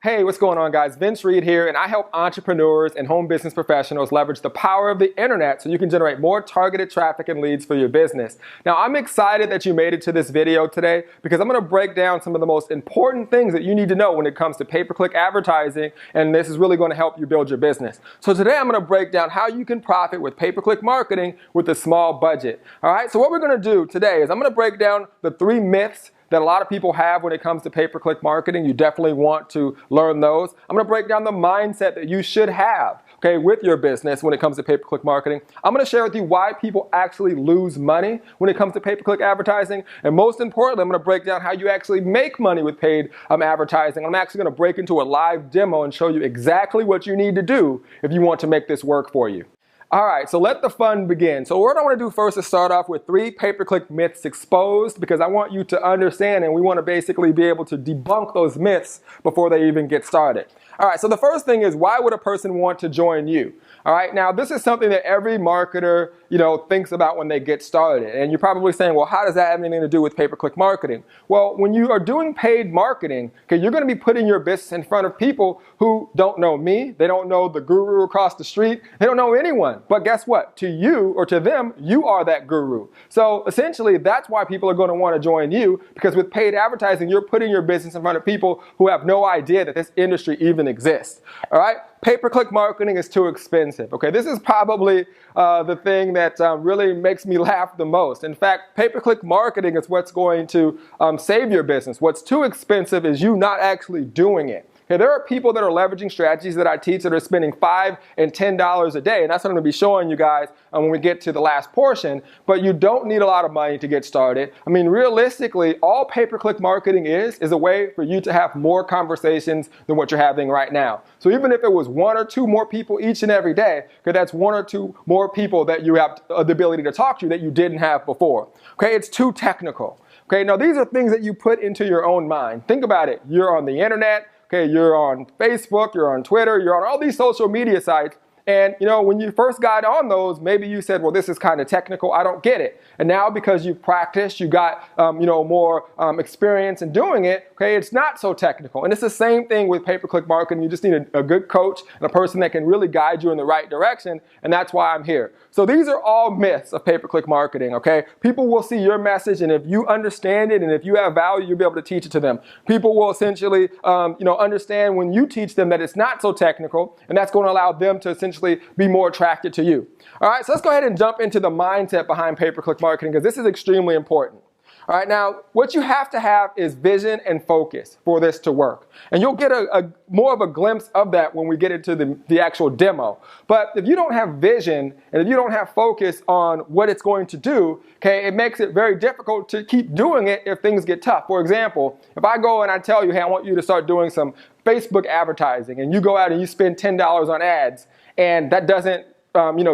Hey, what's going on, guys? Vince Reed here, and I help entrepreneurs and home business professionals leverage the power of the internet so you can generate more targeted traffic and leads for your business. Now, I'm excited that you made it to this video today because I'm going to break down some of the most important things that you need to know when it comes to pay-per-click advertising, and this is really going to help you build your business. So today, I'm going to break down how you can profit with pay-per-click marketing with a small budget. All right, so what we're going to do today is I'm going to break down the 3 myths that a lot of people have when it comes to pay-per-click marketing. You definitely want to learn those. I'm going to break down the mindset that you should have, okay, with your business when it comes to pay-per-click marketing. I'm going to share with you why people actually lose money when it comes to pay-per-click advertising. And most importantly, I'm going to break down how you actually make money with paid advertising. I'm actually going to break into a live demo and show you exactly what you need to do if you want to make this work for you. All right, so let the fun begin. So what I want to do first is start off with 3 pay-per-click myths exposed, because I want you to understand, and we want to basically be able to debunk those myths before they even get started. All right, so the first thing is, why would a person want to join you? All right, now this is something that every marketer, thinks about when they get started. And you're probably saying, well, how does that have anything to do with pay-per-click marketing? Well, when you are doing paid marketing, okay, you're going to be putting your business in front of people who don't know me, they don't know the guru across the street, they don't know anyone. But guess what? To you or to them, you are that guru. So essentially, that's why people are going to want to join you, because with paid advertising, you're putting your business in front of people who have no idea that this industry even exists. All right? Pay-per-click marketing is too expensive. Okay, this is probably the thing that really makes me laugh the most. In fact, pay-per-click marketing is what's going to save your business. What's too expensive is you not actually doing it. Okay, there are people that are leveraging strategies that I teach that are spending $5 and $10 a day, and that's what I'm going to be showing you guys when we get to the last portion. But you don't need a lot of money to get started. I mean, realistically, all pay-per-click marketing is a way for you to have more conversations than what you're having right now. So even if it was 1 or 2 more people each and every day, okay, that's 1 or 2 more people that you have the ability to talk to that you didn't have before. Okay, it's too technical. Okay, now these are things that you put into your own mind. Think about it. You're on the internet. Okay, you're on Facebook, you're on Twitter, you're on all these social media sites. And, when you first got on those, maybe you said, well, this is kind of technical, I don't get it. And now because you've practiced, you got, more experience in doing it, okay, it's not so technical. And it's the same thing with pay-per-click marketing. You just need a good coach and a person that can really guide you in the right direction. And that's why I'm here. So these are all myths of pay-per-click marketing, okay? People will see your message, and if you understand it and if you have value, you'll be able to teach it to them. People will essentially, understand when you teach them that it's not so technical, and that's going to allow them to essentially be more attracted to you. All right, so let's go ahead and jump into the mindset behind pay-per-click marketing, because this is extremely important. All right, now what you have to have is vision and focus for this to work. And you'll get a more of a glimpse of that when we get into the actual demo. But if you don't have vision and if you don't have focus on what it's going to do, okay, it makes it very difficult to keep doing it if things get tough. For example, if I go and I tell you, hey, I want you to start doing some Facebook advertising, and you go out and you spend $10 on ads, and that doesn't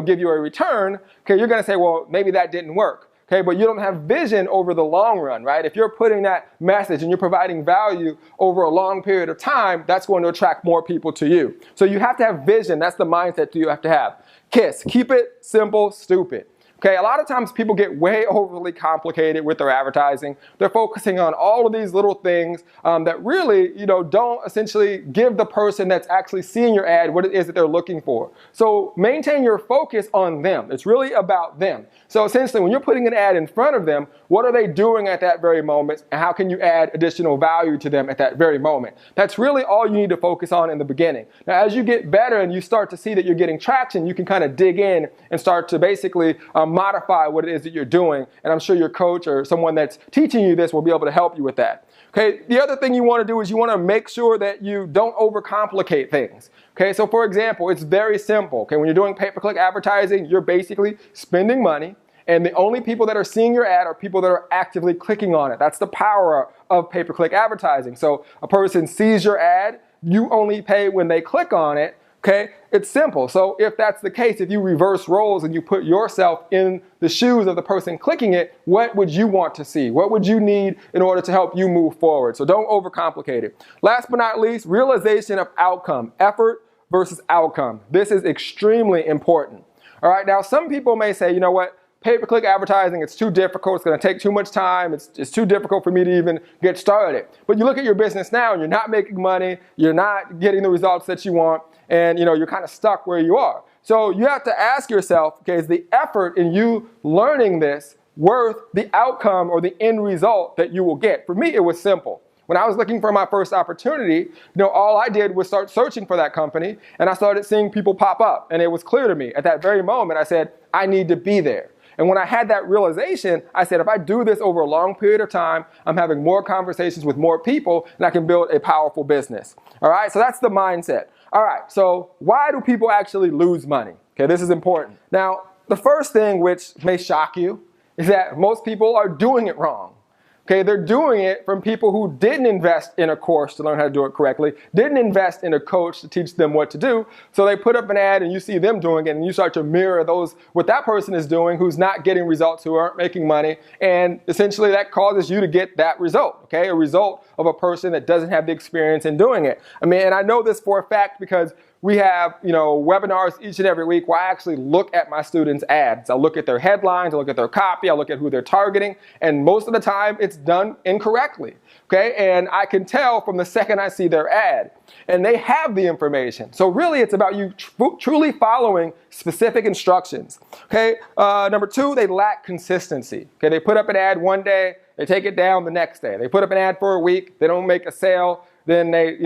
give you a return, okay, you're going to say, well, maybe that didn't work. Okay, but you don't have vision over the long run, right? If you're putting that message and you're providing value over a long period of time, that's going to attract more people to you. So you have to have vision. That's the mindset that you have to have. KISS, keep it simple, stupid. Okay, a lot of times people get way overly complicated with their advertising. They're focusing on all of these little things that really, don't essentially give the person that's actually seeing your ad what it is that they're looking for. So maintain your focus on them. It's really about them. So essentially, when you're putting an ad in front of them, what are they doing at that very moment, and how can you add additional value to them at that very moment? That's really all you need to focus on in the beginning. Now, as you get better and you start to see that you're getting traction, you can kind of dig in and start to basically modify what it is that you're doing. And I'm sure your coach or someone that's teaching you this will be able to help you with that. Okay, the other thing you want to do is you want to make sure that you don't overcomplicate things. Okay, so for example, it's very simple. Okay, when you're doing pay-per-click advertising, you're basically spending money, and the only people that are seeing your ad are people that are actively clicking on it. That's the power of pay-per-click advertising. So a person sees your ad, you only pay when they click on it. Okay, it's simple. So if that's the case, if you reverse roles and you put yourself in the shoes of the person clicking it, what would you want to see? What would you need in order to help you move forward? So don't overcomplicate it. Last but not least, realization of outcome, effort versus outcome. This is extremely important. All right, now some people may say, you know what? pay-per-click advertising, it's too difficult. It's going to take too much time. It's too difficult for me to even get started. But you look at your business now and you're not making money. You're not getting the results that you want. And you're kind of stuck where you are. So you have to ask yourself, okay, is the effort in you learning this worth the outcome or the end result that you will get? For me, it was simple. When I was looking for my first opportunity, all I did was start searching for that company, and I started seeing people pop up. And it was clear to me at that very moment, I said, I need to be there. And when I had that realization, I said, if I do this over a long period of time, I'm having more conversations with more people, and I can build a powerful business. All right, so that's the mindset. All right, so why do people actually lose money? Okay, this is important. Now, the first thing which may shock you is that most people are doing it wrong. Okay, they're doing it from people who didn't invest in a course to learn how to do it correctly, didn't invest in a coach to teach them what to do. So they put up an ad and you see them doing it and you start to mirror what that person is doing who's not getting results, who aren't making money. And essentially that causes you to get that result, okay? A result of a person that doesn't have the experience in doing it. And I know this for a fact because we have, webinars each and every week where I actually look at my students' ads. I look at their headlines, I look at their copy, I look at who they're targeting, and most of the time it's done incorrectly, okay? And I can tell from the second I see their ad. And they have the information. So really it's about you truly following specific instructions, okay? Number two, they lack consistency, okay? They put up an ad one day, they take it down the next day. They put up an ad for a week, they don't make a sale, then they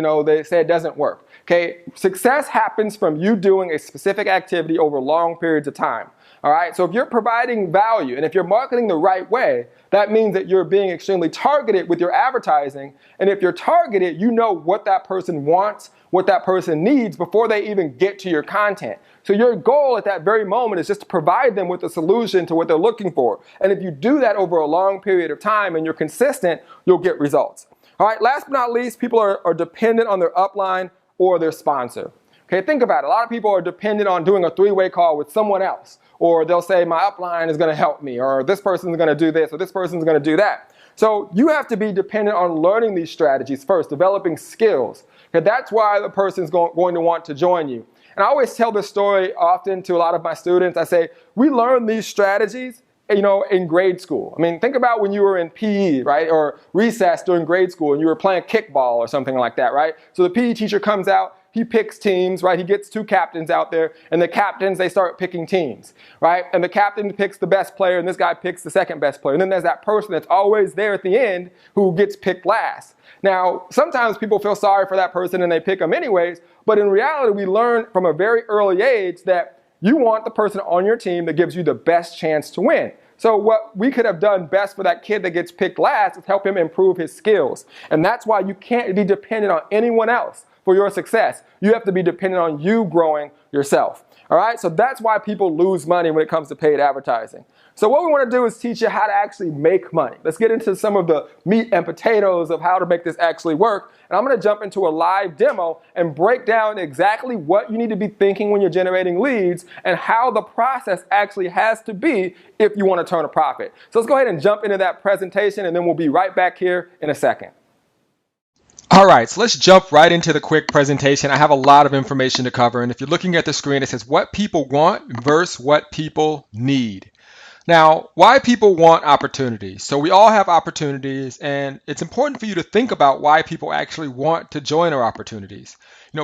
say it doesn't work. Okay, success happens from you doing a specific activity over long periods of time. All right, so if you're providing value and if you're marketing the right way, that means that you're being extremely targeted with your advertising. And if you're targeted, you know what that person wants, what that person needs before they even get to your content. So your goal at that very moment is just to provide them with a solution to what they're looking for. And if you do that over a long period of time and you're consistent, you'll get results. All right, last but not least, people are dependent on their upline or their sponsor. Okay, think about it. A lot of people are dependent on doing a three-way call with someone else. Or they'll say, my upline is going to help me, or this person's going to do this, or this person's going to do that. So you have to be dependent on learning these strategies first, developing skills. Okay, that's why the person's going to want to join you. And I always tell this story often to a lot of my students. I say, we learn these strategies in grade school. Think about when you were in PE, right? Or recess during grade school and you were playing kickball or something like that, right? So the PE teacher comes out, he picks teams, right? He gets two captains out there and the captains, they start picking teams, right? And the captain picks the best player and this guy picks the second best player. And then there's that person that's always there at the end who gets picked last. Now, sometimes people feel sorry for that person and they pick them anyways, but in reality, we learn from a very early age that you want the person on your team that gives you the best chance to win. So what we could have done best for that kid that gets picked last is help him improve his skills. And that's why you can't be dependent on anyone else for your success. You have to be dependent on you growing yourself. All right, so that's why people lose money when it comes to paid advertising. So what we want to do is teach you how to actually make money. Let's get into some of the meat and potatoes of how to make this actually work. And I'm going to jump into a live demo and break down exactly what you need to be thinking when you're generating leads and how the process actually has to be if you want to turn a profit. So let's go ahead and jump into that presentation and then we'll be right back here in a second. All right, so let's jump right into the quick presentation. I have a lot of information to cover, and if you're looking at the screen, it says what people want versus what people need. Now, why people want opportunities? So we all have opportunities, and it's important for you to think about why people actually want to join our opportunities.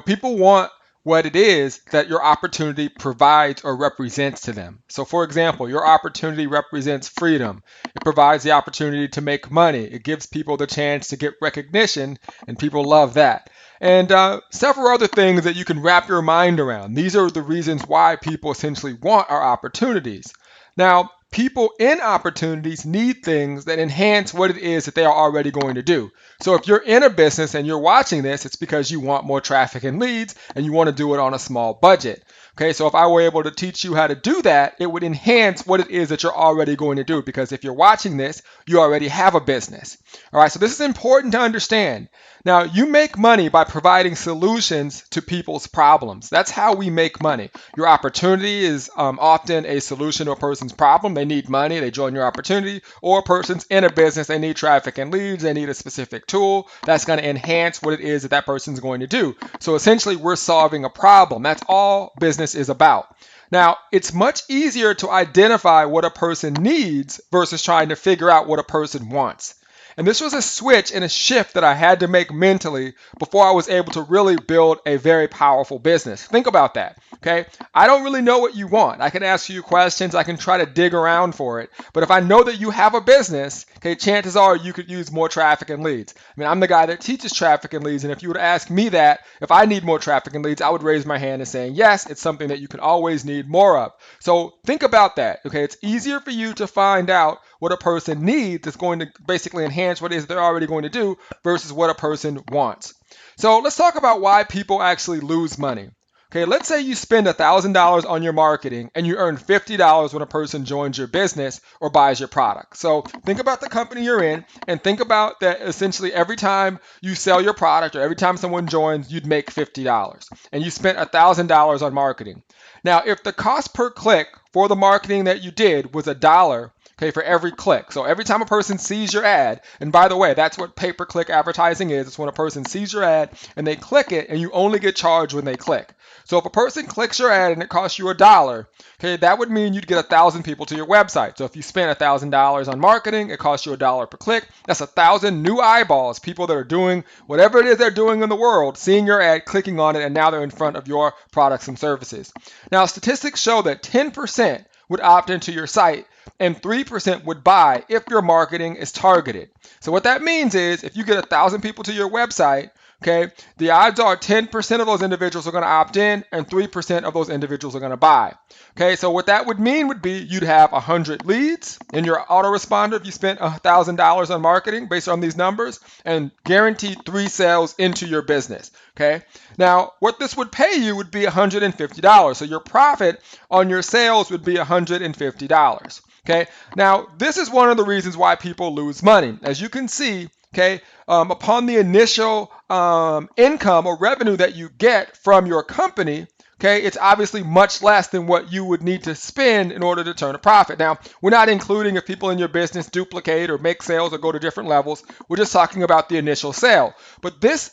People want what it is that your opportunity provides or represents to them. So for example, your opportunity represents freedom. It provides the opportunity to make money. It gives people the chance to get recognition, and people love that. And several other things that you can wrap your mind around. These are the reasons why people essentially want our opportunities. Now, people in opportunities need things that enhance what it is that they are already going to do. So if you're in a business and you're watching this, it's because you want more traffic and leads and you want to do it on a small budget. Okay, so if I were able to teach you how to do that, it would enhance what it is that you're already going to do, because if you're watching this, you already have a business. All right, so this is important to understand. Now, you make money by providing solutions to people's problems. That's how we make money. Your opportunity is often a solution to a person's problem. They need money, they join your opportunity, or a person's in a business, they need traffic and leads, they need a specific tool that's going to enhance what it is that that person's going to do. So essentially, we're solving a problem. That's all business business is about. Now, it's much easier to identify what a person needs versus trying to figure out what a person wants. And this was a switch and a shift that I had to make mentally before I was able to really build a very powerful business. Think about that, okay? I don't really know what you want. I can ask you questions. I can try to dig around for it. But if I know that you have a business, okay, chances are you could use more traffic and leads. I mean, I'm the guy that teaches traffic and leads. And if you would ask me that, if I need more traffic and leads, I would raise my hand and saying, yes, it's something that you can always need more of. So think about that, okay? It's easier for you to find out what a person needs that's going to basically enhance what it is they're already going to do versus what a person wants. So let's talk about why people actually lose money. Okay, let's say you spend $1,000 on your marketing and you earn $50 when a person joins your business or buys your product. So think about the company you're in and think about that essentially every time you sell your product or every time someone joins, you'd make $50 and you spent $1,000 on marketing. Now, if the cost per click for the marketing that you did was $1, okay, for every click. So every time a person sees your ad, and by the way, that's what pay-per-click advertising is. It's when a person sees your ad and they click it and you only get charged when they click. So if a person clicks your ad and it costs you $1, okay, that would mean you'd get 1,000 people to your website. So if you spent $1,000 on marketing, it costs you $1 per click. That's 1,000 new eyeballs, people that are doing whatever it is they're doing in the world, seeing your ad, clicking on it, and now they're in front of your products and services. Now, statistics show that 10% would opt into your site and 3% would buy if your marketing is targeted. So what that means is if you get 1,000 people to your website, okay, the odds are 10% of those individuals are going to opt in and 3% of those individuals are going to buy. Okay, so what that would mean would be you'd have 100 leads in your autoresponder if you spent $1,000 on marketing based on these numbers and guaranteed 3 sales into your business. Okay, now what this would pay you would be $150. So your profit on your sales would be $150. Okay, now this is one of the reasons why people lose money. As you can see, okay, upon the initial income or revenue that you get from your company, okay, it's obviously much less than what you would need to spend in order to turn a profit. Now, we're not including if people in your business duplicate or make sales or go to different levels. We're just talking about the initial sale. But this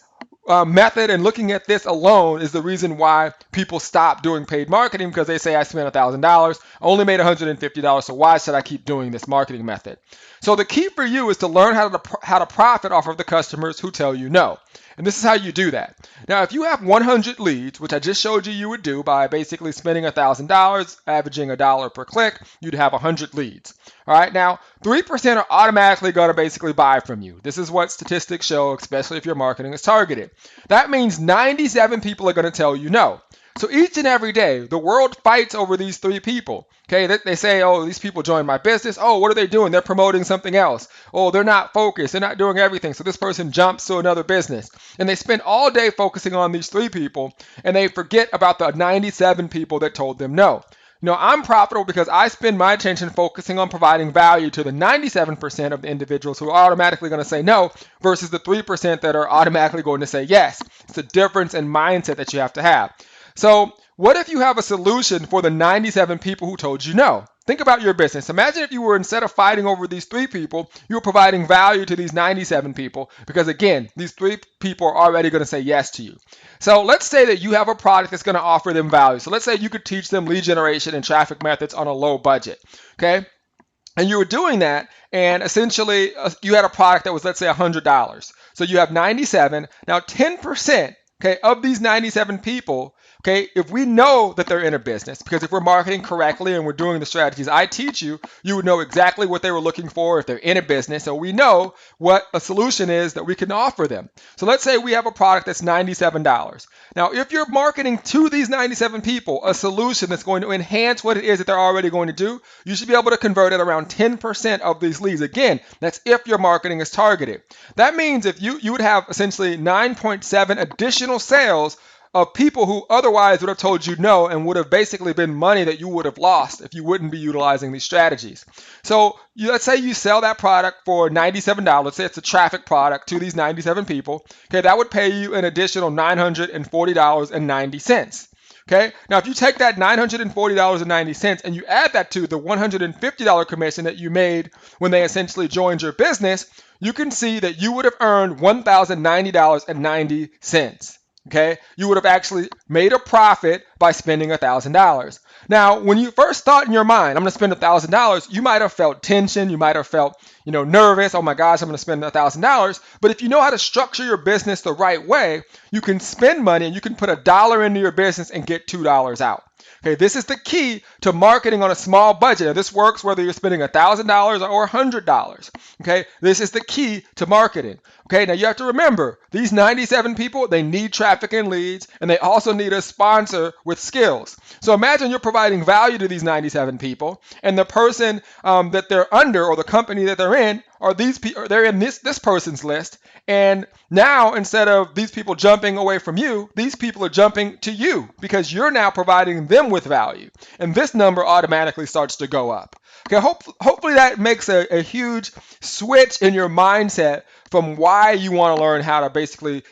method and looking at this alone is the reason why people stop doing paid marketing, because they say I spent $1,000, I only made $150, so why should I keep doing this marketing method? So the key for you is to learn how to profit off of the customers who tell you no. And this is how you do that. Now, if you have 100 leads, which I just showed you would do by basically spending $1,000, averaging $1 per click, you'd have 100 leads. All right, now 3% are automatically going to basically buy from you. This is what statistics show, especially if your marketing is targeted. That means 97 people are going to tell you no. So each and every day, the world fights over these 3 people. Okay, they say, oh, these people joined my business. Oh, what are they doing? They're promoting something else. Oh, they're not focused. They're not doing everything. So this person jumps to another business. And they spend all day focusing on these 3 people, and they forget about the 97 people that told them no. You know, I'm profitable because I spend my attention focusing on providing value to the 97% of the individuals who are automatically going to say no versus the 3% that are automatically going to say yes. It's a difference in mindset that you have to have. So what if you have a solution for the 97 people who told you no? Think about your business. Imagine if you were, instead of fighting over these 3 people, you were providing value to these 97 people because, again, these 3 people are already going to say yes to you. So let's say that you have a product that's going to offer them value. So let's say you could teach them lead generation and traffic methods on a low budget, okay? And you were doing that, and essentially you had a product that was, let's say, $100. So you have 97. Now 10%, okay, of these 97 people, okay, if we know that they're in a business, because if we're marketing correctly and we're doing the strategies I teach you, you would know exactly what they were looking for if they're in a business. So we know what a solution is that we can offer them. So let's say we have a product that's $97. Now, if you're marketing to these 97 people a solution that's going to enhance what it is that they're already going to do, you should be able to convert at around 10% of these leads. Again, that's if your marketing is targeted. That means if you would have essentially 9.7 additional sales of people who otherwise would have told you no and would have basically been money that you would have lost if you wouldn't be utilizing these strategies. So let's say you sell that product for $97. Let's say it's a traffic product to these 97 people. Okay, that would pay you an additional $940.90. Okay, now if you take that $940.90 and you add that to the $150 commission that you made when they essentially joined your business, you can see that you would have earned $1,090.90. Okay, you would have actually made a profit by spending $1,000. Now, when you first thought in your mind, I'm going to spend $1,000, you might have felt tension, you might have felt, nervous. Oh my gosh, I'm going to spend $1,000. But if you know how to structure your business the right way, you can spend money and you can put $1 into your business and get $2 out. Okay, this is the key to marketing on a small budget. Now, this works whether you're spending $1,000 or $100. Okay, this is the key to marketing. Okay, now you have to remember, these 97 people, they need traffic and leads, and they also need a sponsor with skills. So imagine you're providing value to these 97 people, and the person that they're under, or the company that they're in, are these people, they're in this person's list. And now, instead of these people jumping away from you, these people are jumping to you because you're now providing them with value. And this number automatically starts to go up. Okay, hopefully that makes a huge switch in your mindset from why you want to learn how to basically,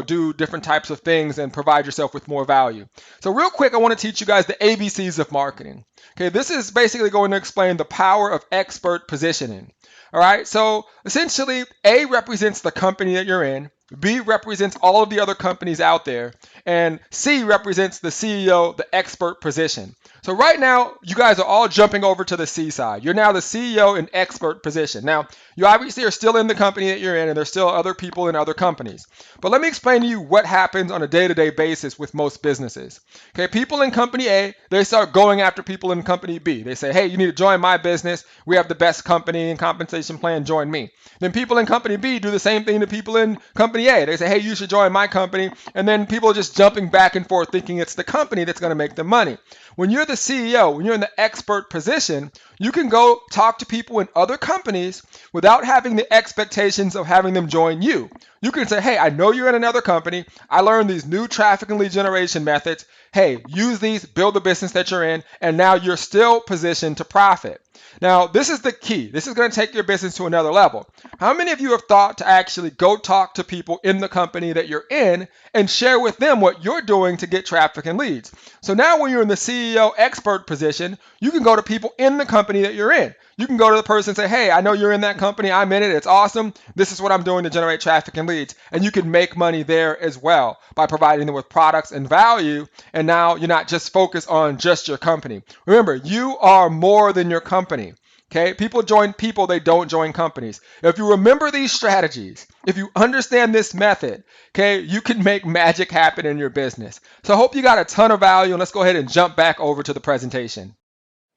do different types of things and provide yourself with more value. So real quick, I want to teach you guys the ABCs of marketing. Okay, this is basically going to explain the power of expert positioning. All right, so essentially, A represents the company that you're in, B represents all of the other companies out there, and C represents the CEO, the expert position. So right now, you guys are all jumping over to the C side. You're now the CEO in expert position. Now, you obviously are still in the company that you're in, and there's still other people in other companies. But let me explain to you what happens on a day-to-day basis with most businesses. Okay, people in company A, they start going after people in company B. They say, hey, you need to join my business. We have the best company and compensation plan. Join me. Then people in company B do the same thing to people in company A. They say, hey, you should join my company. And then people are just jumping back and forth thinking it's the company that's going to make them money. When you're the CEO, when you're in the expert position, you can go talk to people in other companies without having the expectations of having them join you. You can say, hey, I know you're in another company. I learned these new traffic and lead generation methods. Hey, use these, build the business that you're in, and now you're still positioned to profit. Now, this is the key. This is going to take your business to another level. How many of you have thought to actually go talk to people in the company that you're in and share with them what you're doing to get traffic and leads? So now when you're in the CEO expert position, you can go to people in the company that you're in. You can go to the person and say, hey, I know you're in that company. I'm in it. It's awesome. This is what I'm doing to generate traffic and leads. And you can make money there as well by providing them with products and value. And now you're not just focused on just your company. Remember, you are more than your company. Okay, people join people, they don't join companies. If you remember these strategies, if you understand this method, okay, you can make magic happen in your business. So I hope you got a ton of value, and let's go ahead and jump back over to the presentation.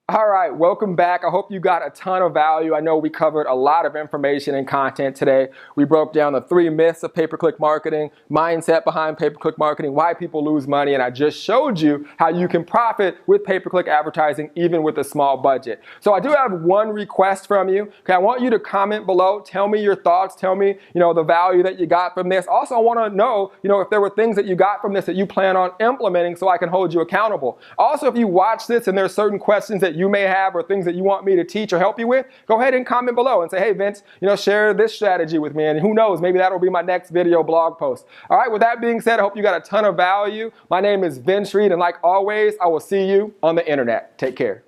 All right, welcome back. I hope you got a ton of value. I know we covered a lot of information and content today. We broke down the 3 myths of pay-per-click marketing, mindset behind pay-per-click marketing, why people lose money, and I just showed you how you can profit with pay-per-click advertising even with a small budget. So I do have one request from you. Okay, I want you to comment below. Tell me your thoughts. Tell me, the value that you got from this. Also, I want to know, if there were things that you got from this that you plan on implementing so I can hold you accountable. Also, if you watch this and there are certain questions that you may have or things that you want me to teach or help you with, go ahead and comment below and say, hey, Vince, share this strategy with me. And who knows, maybe that'll be my next video blog post. All right, with that being said, I hope you got a ton of value. My name is Vince Reed, and like always, I will see you on the internet. Take care.